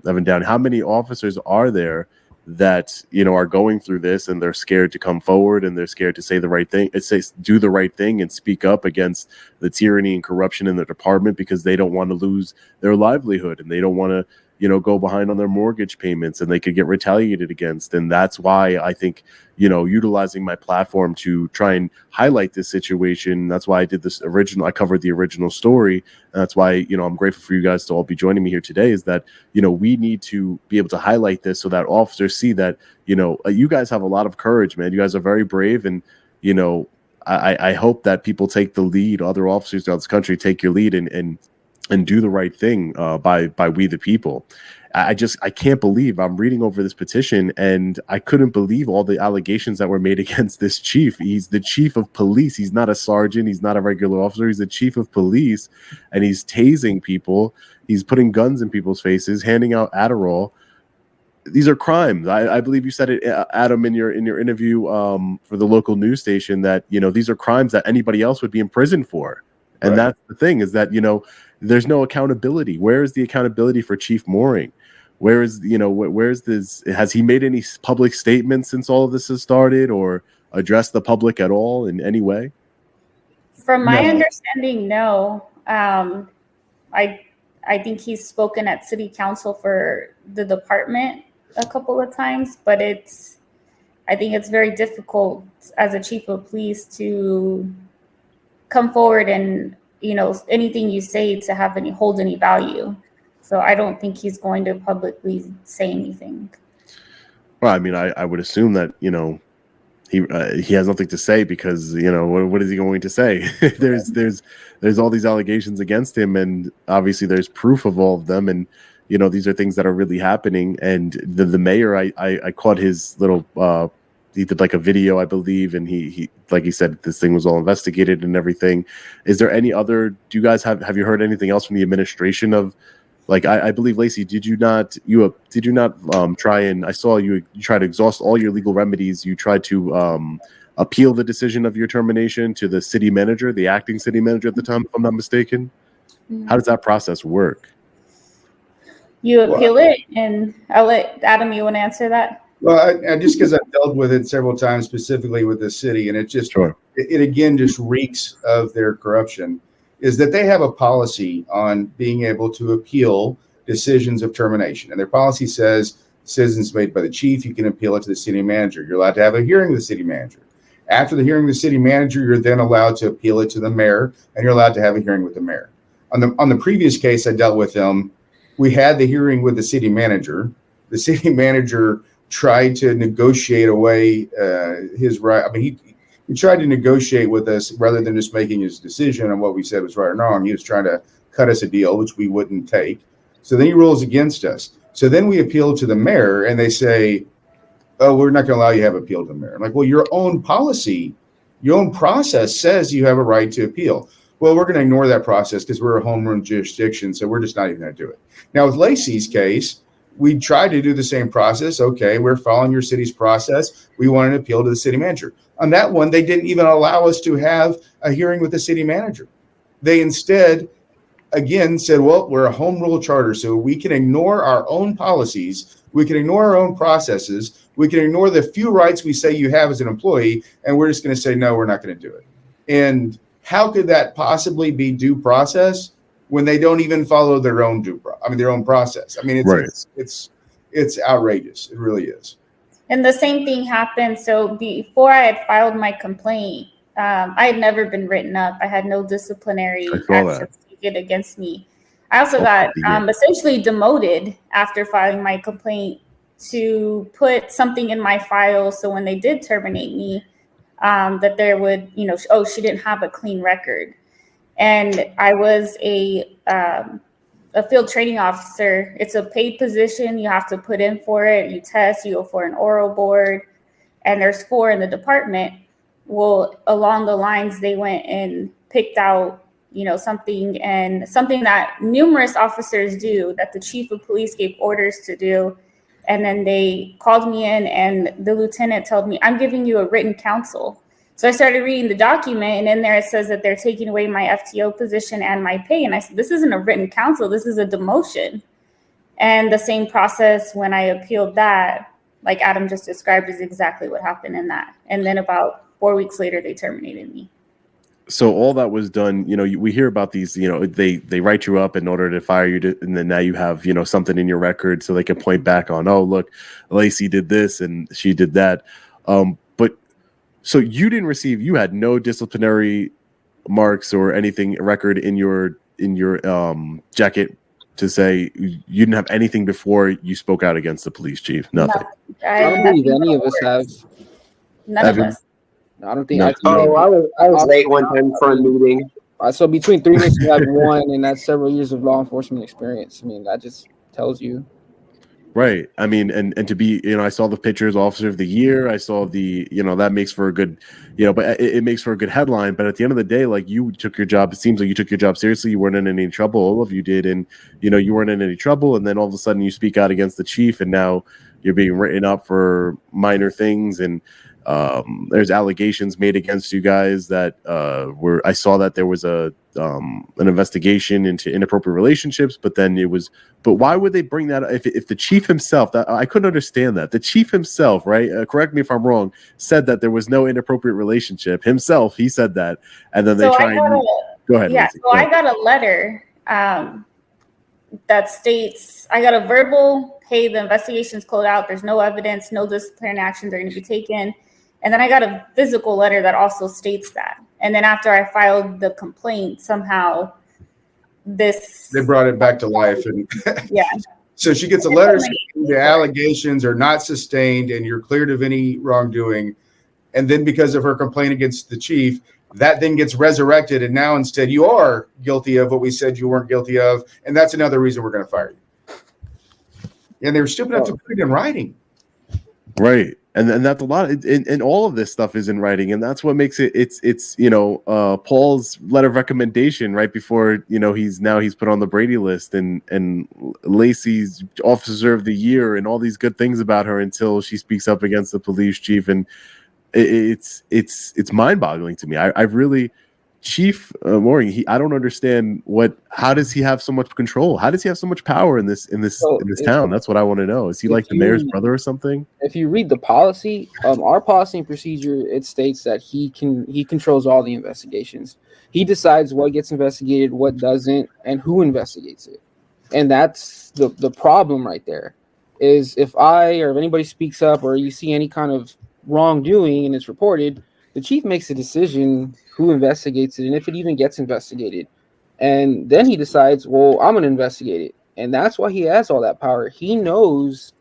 Evan Downey? How many officers are there that are going through this and they're scared to come forward and they're scared to say the right thing, do the right thing and speak up against the tyranny and corruption in their department because they don't want to lose their livelihood and they don't want to go behind on their mortgage payments and they could get retaliated against. And that's why I think, utilizing my platform to try and highlight this situation. That's why I did this I covered the original story. And that's why, I'm grateful for you guys to all be joining me here today is that, we need to be able to highlight this so that officers see that, you guys have a lot of courage, man. You guys are very brave. And, I hope that people take the lead, other officers throughout this country, take your lead and do the right thing by we the people. I can't believe I'm reading over this petition and I couldn't believe all the allegations that were made against this chief. He's the chief of police. He's not a sergeant. He's not a regular officer. He's the chief of police and he's tasing people. He's putting guns in people's faces, handing out Adderall. These are crimes. I believe you said it, Adam, in your interview for the local news station that, these are crimes that anybody else would be in prison for. And Right. That's the thing is that, there's no accountability. Where is the accountability for Chief Mooring? Where's this? Has he made any public statements since all of this has started or addressed the public at all in any way? From my No. understanding, no. I think he's spoken at city council for the department a couple of times, but I think it's very difficult as a chief of police to come forward and anything you say to have hold any value. So I don't think he's going to publicly say anything. Well, I mean, I would assume that he has nothing to say because what is he going to say? there's all these allegations against him, and obviously there's proof of all of them, and these are things that are really happening. And the mayor, I caught his little. He did like a video, I believe, and he like he said, this thing was all investigated and everything. Is there any other? Do you guys have you heard anything else from the administration of? Like I believe, Lacey, did you not try and I saw you try to exhaust all your legal remedies. You tried to appeal the decision of your termination to the city manager, the acting city manager at the time, if I'm not mistaken. Mm-hmm. How does that process work? You appeal it, and I'll let Adam, you want to answer that? Well, I just because I've dealt with it several times, specifically with the city, and it just it again just reeks of their corruption, is that they have a policy on being able to appeal decisions of termination. And their policy says decisions made by the chief, you can appeal it to the city manager. You're allowed to have a hearing with the city manager. After the hearing with the city manager, you're then allowed to appeal it to the mayor, and you're allowed to have a hearing with the mayor. On the previous case I dealt with them, we had the hearing with the city manager. The city manager tried to negotiate away his right. I mean, he tried to negotiate with us rather than just making his decision on what we said was right or wrong. He was trying to cut us a deal, which we wouldn't take. So then he rules against us. So then we appeal to the mayor, and they say, oh, we're not going to allow you to have appeal to the mayor. I'm like, well, your own policy, your own process says you have a right to appeal. Well, we're going to ignore that process because we're a home rule jurisdiction, so we're just not even going to do it. Now, with Lacey's case, we tried to do the same process. Okay, we're following your city's process. We want an appeal to the city manager. On that one, they didn't even allow us to have a hearing with the city manager. They instead, again, said, well, we're a home rule charter, so we can ignore our own policies. We can ignore our own processes. We can ignore the few rights we say you have as an employee, and we're just going to say, no, we're not going to do it. And how could that possibly be due process when they don't even follow their own their own process? I mean, it's outrageous. It really is. And the same thing happened. So before I had filed my complaint, I had never been written up. I had no disciplinary actions taken against me. I also got essentially demoted after filing my complaint to put something in my file. So when they did terminate me, that there would, oh, she didn't have a clean record. And I was a field training officer. It's a paid position. You have to put in for it. You test, you go for an oral board, and there's 4 in the department. Well, along the lines, they went and picked out, something that numerous officers do, that the chief of police gave orders to do. And then they called me in, and the lieutenant told me, I'm giving you a written counsel. So I started reading the document, and in there it says that they're taking away my FTO position and my pay. And I said, this isn't a written counsel, this is a demotion. And the same process when I appealed that, like Adam just described, is exactly what happened in that. And then about 4 weeks later, they terminated me. So all that was done, we hear about these, they write you up in order to fire you, and then now you have, something in your record so they can point back on, oh, look, Lacey did this and she did that. But so you had no disciplinary marks or anything record in your jacket to say you didn't have anything before you spoke out against the police chief? Nothing. No, I don't believe any of us have. None of us. I don't think. No. I was late one time for a meeting. So between 3 weeks you have 1, and that's several years of law enforcement experience. I mean, that just tells you. Right. I mean, and to be, I saw the pictures, Officer of the Year. I saw the, that makes for a good, but it makes for a good headline. But at the end of the day, like, you took your job. It seems like you took your job seriously. You weren't in any trouble. All of you did. And, you weren't in any trouble. And then all of a sudden you speak out against the chief, and now you're being written up for minor things. And there's allegations made against you guys that I saw that there was an investigation into inappropriate relationships, but why would they bring that up if the chief himself, I couldn't understand that. The chief himself, right? Correct me if I'm wrong, said that there was no inappropriate relationship himself. He said that. And then they try and go ahead. Yeah. Lacey, so I got a letter that states, I got a verbal, hey, the investigation's closed out. There's no evidence, no disciplinary actions are going to be taken. And then I got a physical letter that also states that. And then after I filed the complaint, somehow they brought it back to life. And yeah. So she gets a letter saying the allegations are not sustained and you're cleared of any wrongdoing. And then because of her complaint against the chief, that then gets resurrected. And now instead you are guilty of what we said you weren't guilty of. And that's another reason we're going to fire you. And they were stupid enough to put it in writing. Right. And that's a lot, and all of this stuff is in writing, and that's what makes it's Paul's letter of recommendation right before he's put on the Brady list, and Lacey's Officer of the Year, and all these good things about her until she speaks up against the police chief, and it's mind-boggling to me. I really, Chief Mooring, I don't understand how does he have so much control? How does he have so much power in this town? That's what I want to know. Is he like the mayor's brother or something? If you read the policy, our policy and procedure, it states that he controls all the investigations. He decides what gets investigated, what doesn't, and who investigates it. And that's the problem right there. Is if if anybody speaks up or you see any kind of wrongdoing and it's reported, the chief makes a decision who investigates it and if it even gets investigated. And then he decides, well, I'm going to investigate it. And that's why he has all that power. He knows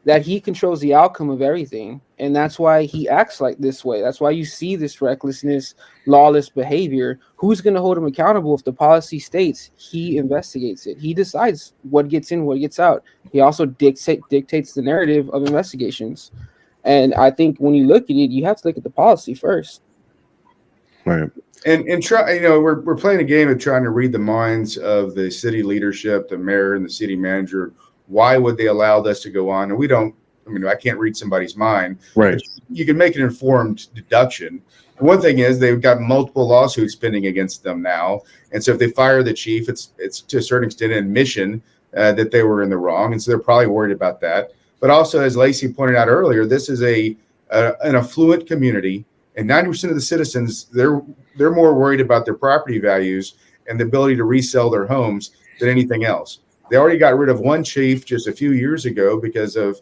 that he controls the outcome of everything. And that's why he acts like this way. That's why you see this recklessness, lawless behavior. Who's going to hold him accountable if the policy states he investigates it? He decides what gets in, what gets out. He also dictates the narrative of investigations. And I think when you look at it, you have to look at the policy first. Right. And try, we're playing a game of trying to read the minds of the city leadership, the mayor and the city manager. Why would they allow this to go on? And I can't read somebody's mind. Right. You can make an informed deduction. One thing is they've got multiple lawsuits pending against them now. And so if they fire the chief, it's to a certain extent an admission that they were in the wrong. And so they're probably worried about that. But also, as Lacey pointed out earlier, this is an affluent community, and 90% of the citizens, they're more worried about their property values and the ability to resell their homes than anything else. They already got rid of one chief just a few years ago because of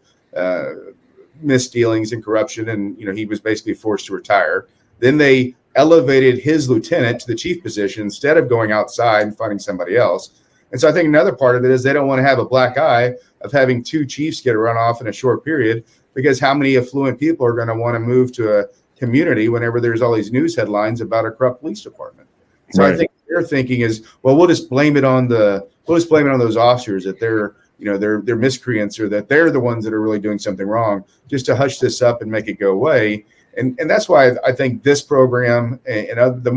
misdealings and corruption, and he was basically forced to retire. Then they elevated his lieutenant to the chief position instead of going outside and finding somebody else. And so I think another part of it is they don't want to have a black eye of having two chiefs get run off in a short period, because how many affluent people are going to want to move to a community whenever there's all these news headlines about a corrupt police department? So right. I think their thinking is, well, we'll just blame it on those officers that they're miscreants, or that they're the ones that are really doing something wrong, just to hush this up and make it go away. And that's why I think this program and the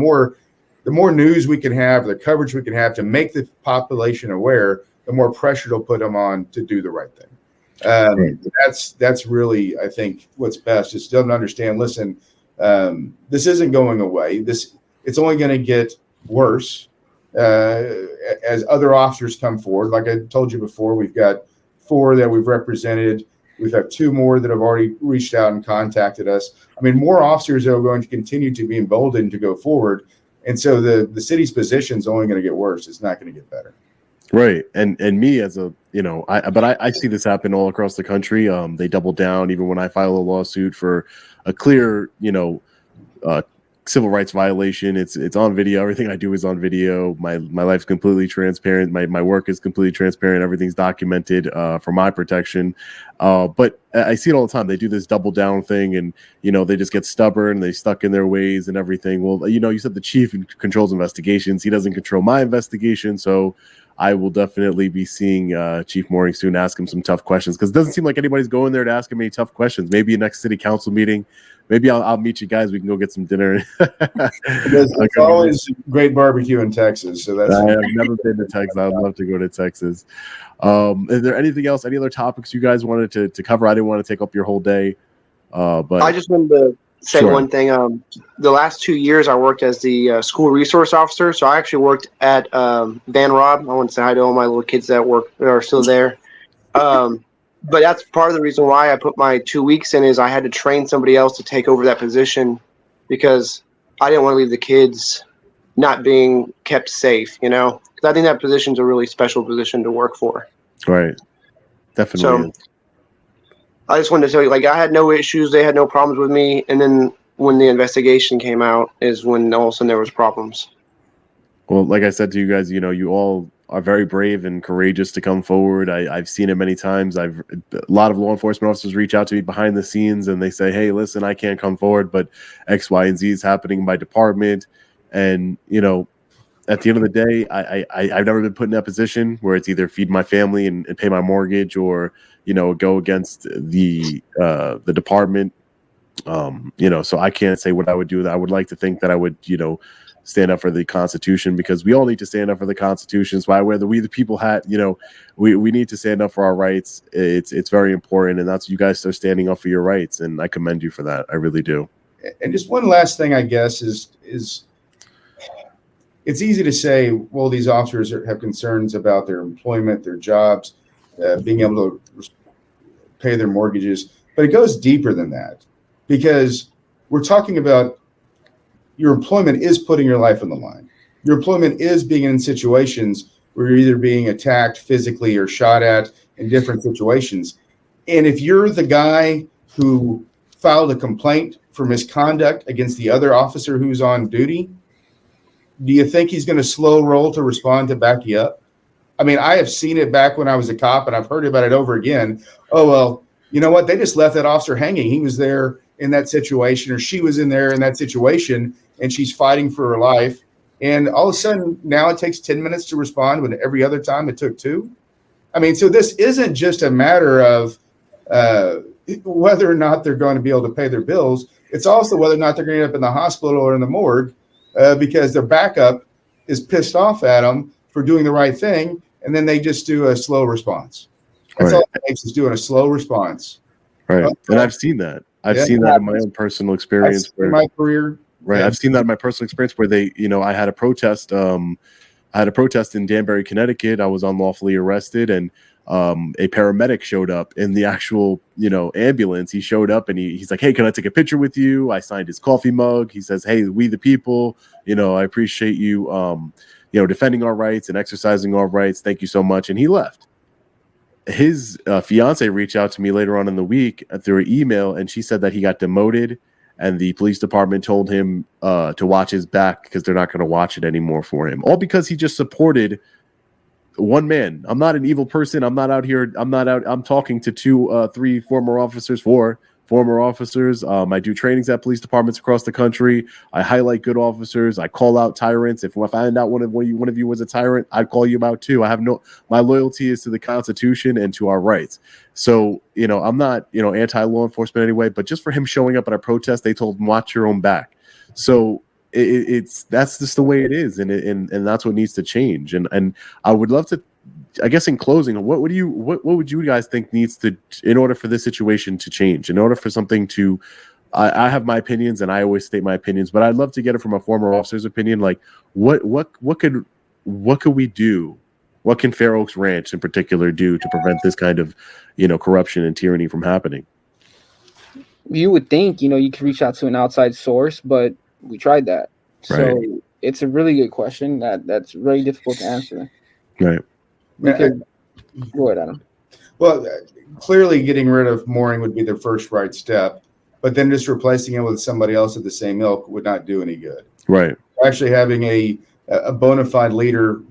more news we can have, the coverage we can have to make the population aware, the more pressure it'll put them on to do the right thing. That's really, I think, what's best, is to understand, listen, this isn't going away. It's only going to get worse as other officers come forward. Like I told you before, we've got 4 that we've represented. We've had 2 more that have already reached out and contacted us. More officers are going to continue to be emboldened to go forward. And so the city's position is only going to get worse. It's not going to get better. Right. And me as I see this happen all across the country. They double down even when I file a lawsuit for a clear, civil rights violation. It's on video. Everything I do is on video. My life's completely transparent. My work is completely transparent. Everything's documented for my protection. But I see it all the time. They do this double down thing, and they just get stubborn. They stuck in their ways and everything. Well, you said the chief controls investigations. He doesn't control my investigation, so I will definitely be seeing Chief Mooring soon, ask him some tough questions, because it doesn't seem like anybody's going there to ask him any tough questions. Maybe next city council meeting. Maybe I'll meet you guys. We can go get some dinner. It's always great barbecue in Texas. So I've never been to Texas. I'd love to go to Texas. Is there anything else? Any other topics you guys wanted to cover? I didn't want to take up your whole day. But I just wanted to say one thing. The last 2 years, I worked as the school resource officer. So I actually worked at Van Rob. I want to say hi to all my little kids that are still there. But that's part of the reason why I put my 2 weeks in, is I had to train somebody else to take over that position, because I didn't want to leave the kids not being kept safe, because I think that position's a really special position to work for. Right. Definitely. So I just wanted to tell you, I had no issues. They had no problems with me. And then when the investigation came out is when all of a sudden there was problems. Well, like I said to you guys, you all are very brave and courageous to come forward. I've seen it many times. A lot of law enforcement officers reach out to me behind the scenes, and they say, hey, listen, I can't come forward, but X, Y, and Z is happening in my department. And, at the end of the day, I've never been put in that position where it's either feed my family and pay my mortgage, or, go against the department. So I can't say what I would do. I would like to think that I would, stand up for the Constitution, because we all need to stand up for the Constitution. That's why whether we the people hat, we need to stand up for our rights. It's very important, and that's, you guys are standing up for your rights, and I commend you for that. I really do. And just one last thing, I guess, is it's easy to say, well, these officers have concerns about their employment, their jobs, being able to pay their mortgages. But it goes deeper than that, because we're talking about your employment is putting your life on the line. Your employment is being in situations where you're either being attacked physically or shot at in different situations. And if you're the guy who filed a complaint for misconduct against the other officer who's on duty, do you think he's going to slow roll to respond to back you up? I mean, I have seen it back when I was a cop, and I've heard about it over again. Oh, well, you know what? They just left that officer hanging. He was there in that situation, or she was in there in that situation, and she's fighting for her life. And all of a sudden, now it takes 10 minutes to respond when every other time it took 2. I mean, so this isn't just a matter of whether or not they're going to be able to pay their bills. It's also whether or not they're going to end up in the hospital or in the morgue because their backup is pissed off at them for doing the right thing, and then they just do a slow response. That's all it takes, is doing a slow response. Right. And I've seen that. I've seen that in my own personal experience. In my career. Right. I've seen that in my personal experience where they, I had a protest. I had a protest in Danbury, Connecticut. I was unlawfully arrested, and a paramedic showed up in the actual, ambulance. He showed up and he's like, "Hey, can I take a picture with you?" I signed his coffee mug. He says, "Hey, we the people, I appreciate you, defending our rights and exercising our rights. Thank you so much." And he left. His fiance reached out to me later on in the week through an email, and she said that he got demoted, and the police department told him to watch his back because they're not going to watch it anymore for him. All because he just supported one man. I'm not an evil person. I'm not out here. I'm talking to 4 former officers. I do trainings at police departments across the country. I highlight good officers. I call out tyrants. If I find out one of you was a tyrant, I'd call you out too. My loyalty is to the Constitution and to our rights. So, I'm not, anti-law enforcement anyway, but just for him showing up at a protest, they told him, watch your own back. So that's just the way it is. And that's what needs to change. And I would love to, I guess in closing, what would you guys think needs to, in order for this situation to change, in order for something to, I have my opinions and I always state my opinions, but I'd love to get it from a former officer's opinion. Like what could we do? What can Fair Oaks Ranch in particular do to prevent this kind of, corruption and tyranny from happening? You would think, you could reach out to an outside source, but we tried that. Right. So it's a really good question that's really difficult to answer. Right. Go ahead, Adam. Well, clearly getting rid of mooring would be the first right step, but then just replacing it with somebody else of the same ilk would not do any good. Right. Actually having a bona fide leader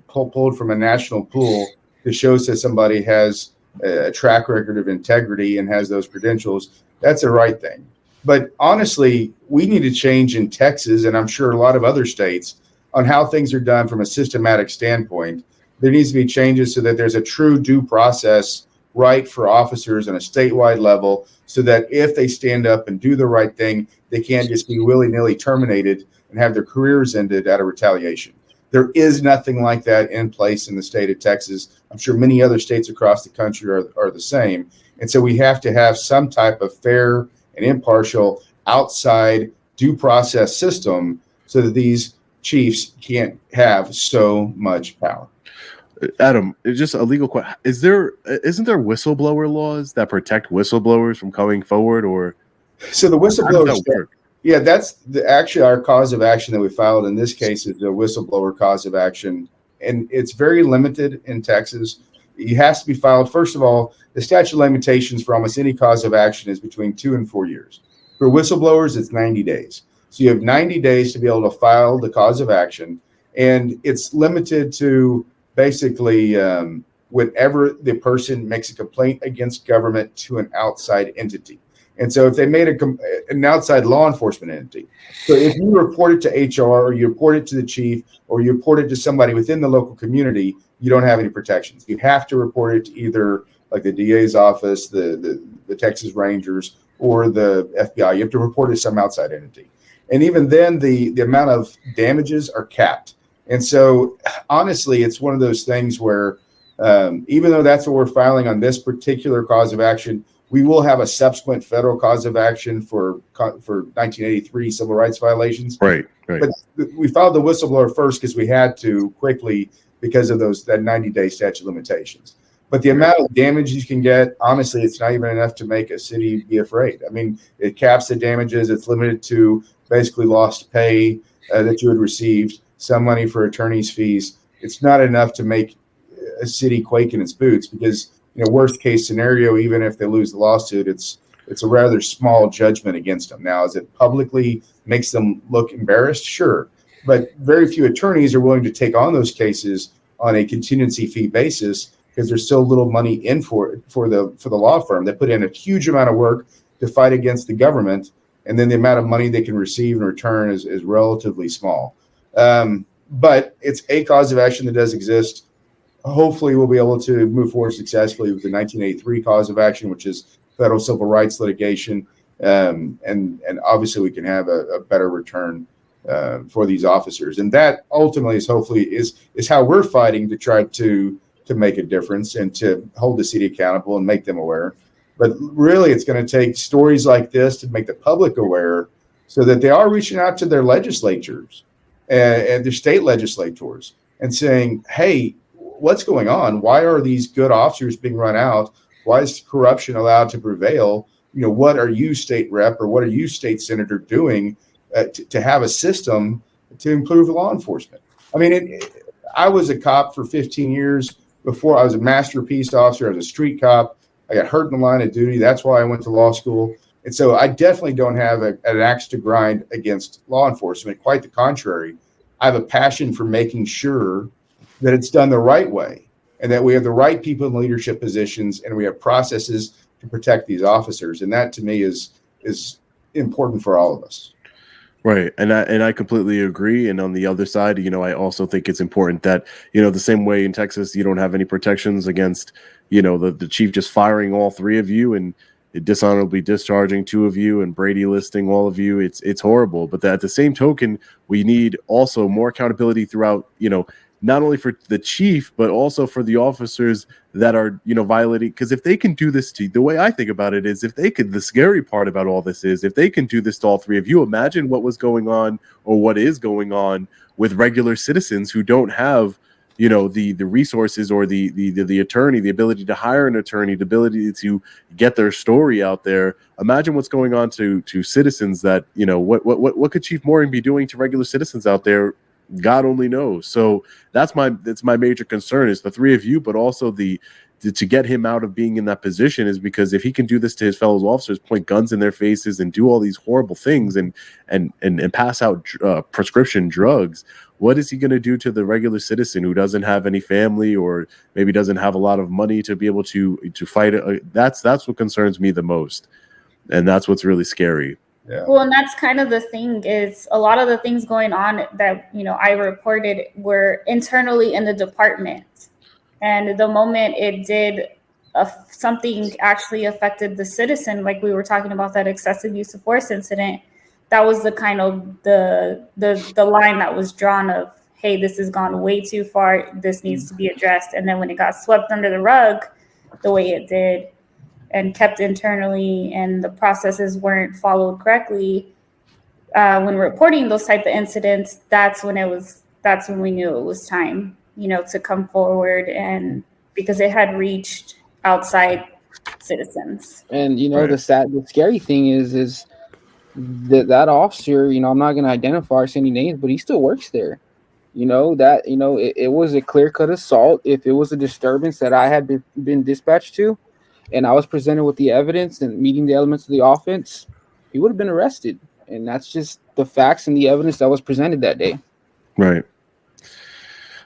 pulled from a national pool that shows that somebody has a track record of integrity and has those credentials, that's the right thing. But honestly, we need to change in Texas, and I'm sure a lot of other states, on how things are done from a systematic standpoint. There needs to be changes so that there's a true due process right for officers on a statewide level, so that if they stand up and do the right thing, they can't just be willy-nilly terminated and have their careers ended out of retaliation. There is nothing like that in place in the state of Texas. I'm sure many other states across the country are the same. And so we have to have some type of fair and impartial outside due process system so that these chiefs can't have so much power. Adam, just a legal question. Isn't there whistleblower laws that protect whistleblowers from coming forward? Or so the whistleblowers, work? Yeah, that's actually our cause of action that we filed in this case is the whistleblower cause of action. And it's very limited in Texas. It has to be filed. First of all, the statute of limitations for almost any cause of action is between 2 and 4 years. For whistleblowers, it's 90 days. So you have 90 days to be able to file the cause of action. And it's limited to basically whenever the person makes a complaint against government to an outside entity. And so if they made an outside law enforcement entity, so if you report it to HR or you report it to the chief or you report it to somebody within the local community, you don't have any protections. You have to report it to either like the DA's office, the Texas Rangers, or the FBI. You have to report it to some outside entity. And even then, the amount of damages are capped. And so honestly, it's one of those things where even though that's what we're filing on this particular cause of action, We will have a subsequent federal cause of action for 1983 civil rights violations. Right. But we filed the whistleblower first because we had to quickly because of that 90-day statute of limitations. But the amount of damage you can get, honestly, it's not even enough to make a city be afraid. I mean, it caps the damages. It's limited to basically lost pay that you had received, some money for attorney's fees. It's not enough to make a city quake in its boots because, worst case scenario, even if they lose the lawsuit, it's a rather small judgment against them. Now, as it publicly makes them look embarrassed, sure. But very few attorneys are willing to take on those cases on a contingency fee basis because there's still little money in for the law firm. They put in a huge amount of work to fight against the government, and then the amount of money they can receive in return is relatively small. But it's a cause of action that does exist. Hopefully, we'll be able to move forward successfully with the 1983 cause of action, which is federal civil rights litigation, and obviously we can have a better return for these officers, and that ultimately is how we're fighting to try to make a difference and to hold the city accountable and make them aware. But really, it's going to take stories like this to make the public aware so that they are reaching out to their legislatures and their state legislators and saying, hey, what's going on? Why are these good officers being run out? Why is corruption allowed to prevail? What are you, state rep, or what are you, state senator, doing to have a system to improve law enforcement? I mean, I was a cop for 15 years. Before I was a master peace officer, I was a street cop. I got hurt in the line of duty. That's why I went to law school. And so I definitely don't have an axe to grind against law enforcement. Quite the contrary. I have a passion for making sure that it's done the right way and that we have the right people in leadership positions and we have processes to protect these officers. And that to me is important for all of us. Right. And I completely agree. And on the other side, I also think it's important that, the same way in Texas, you don't have any protections against, the chief just firing all three of you and dishonorably discharging two of you and Brady listing all of you. It's horrible. But at the same token, we need also more accountability throughout, not only for the chief, but also for the officers that are, violating. Because if they can do this to you, the way I think about it is the scary part about all this is if they can do this to all three of you, imagine what was going on or what is going on with regular citizens who don't have, the resources or the attorney, the ability to hire an attorney, the ability to get their story out there. Imagine what's going on to citizens that, what could Chief Mooring be doing to regular citizens out there? God only knows. So that's my major concern is the three of you, but also to get him out of being in that position is because if he can do this to his fellow officers, point guns in their faces and do all these horrible things and pass out prescription drugs, what is he going to do to the regular citizen who doesn't have any family or maybe doesn't have a lot of money to be able to fight? That's what concerns me the most. And that's what's really scary. Yeah. Well, and that's kind of the thing is a lot of the things going on that, I reported were internally in the department. And the moment it did, something actually affected the citizen, like we were talking about that excessive use of force incident, that was the kind of the line that was drawn of, hey, this has gone way too far. This needs to be addressed. And then when it got swept under the rug the way it did, and kept internally and the processes weren't followed correctly when reporting those type of incidents, that's when we knew it was time, to come forward, and because it had reached outside citizens. And right. The scary thing is that officer, I'm not going to identify or say any names, but he still works there. It was a clear-cut assault. If it was a disturbance that I had been dispatched to, and I was presented with the evidence and meeting the elements of the offense, he would have been arrested. And that's just the facts and the evidence that was presented that day. Right.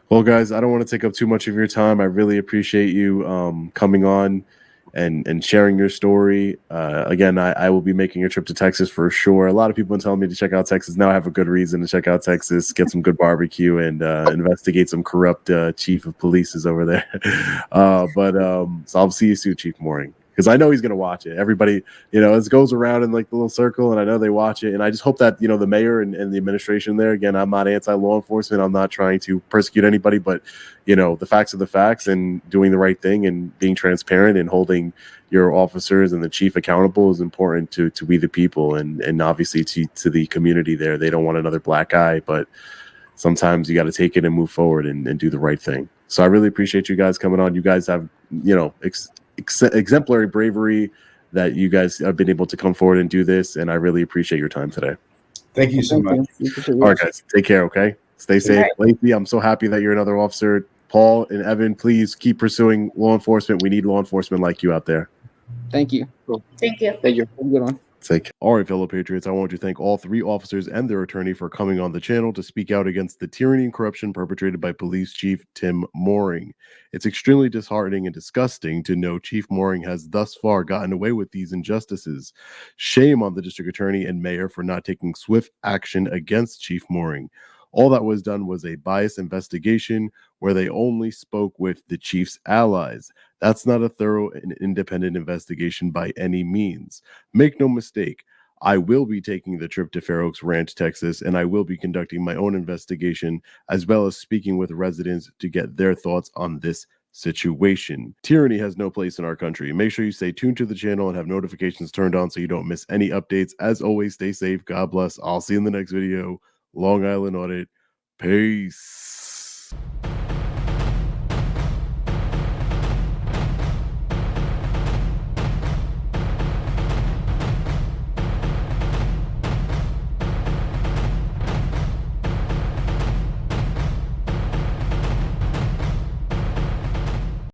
Well, guys, I don't want to take up too much of your time. I really appreciate you coming on and sharing your story. Again, I will be making a trip to Texas for sure. A lot of people have been telling me to check out Texas. Now I have a good reason to check out Texas, get some good barbecue, and investigate some corrupt chief of police over there. So I'll see you soon, Chief Mooring. because I know he's going to watch it. Everybody, it goes around in like the little circle, and I know they watch it. And I just hope that, the mayor and the administration there, again, I'm not anti-law enforcement. I'm not trying to persecute anybody, but, the facts are the facts, and doing the right thing and being transparent and holding your officers and the chief accountable is important to we the people, and obviously to the community there. They don't want another black eye, but sometimes you got to take it and move forward and do the right thing. So I really appreciate you guys coming on. You guys have, exemplary bravery that you guys have been able to come forward and do this, and I really appreciate your time today. Thank you so much. All right, guys, take care. Okay, stay safe. Right. Lacey, I'm so happy that you're another officer. Paul and Evan, please keep pursuing law enforcement. We need law enforcement like you out there. Thank you. Cool. Thank you. Thank you. Have a good one. All right, fellow patriots, I want to thank all 3 officers and their attorney for coming on the channel to speak out against the tyranny and corruption perpetrated by Police Chief Tim Mooring. It's extremely disheartening and disgusting to know Chief Mooring has thus far gotten away with these injustices. Shame on the district attorney and mayor for not taking swift action against Chief Mooring. All that was done was a biased investigation where they only spoke with the chief's allies. That's not a thorough and independent investigation by any means. Make no mistake, I will be taking the trip to Fair Oaks Ranch, Texas, and I will be conducting my own investigation, as well as speaking with residents to get their thoughts on this situation. Tyranny has no place in our country. Make sure you stay tuned to the channel and have notifications turned on so you don't miss any updates. As always, stay safe. God bless. I'll see you in the next video. Long Island Audit. Peace.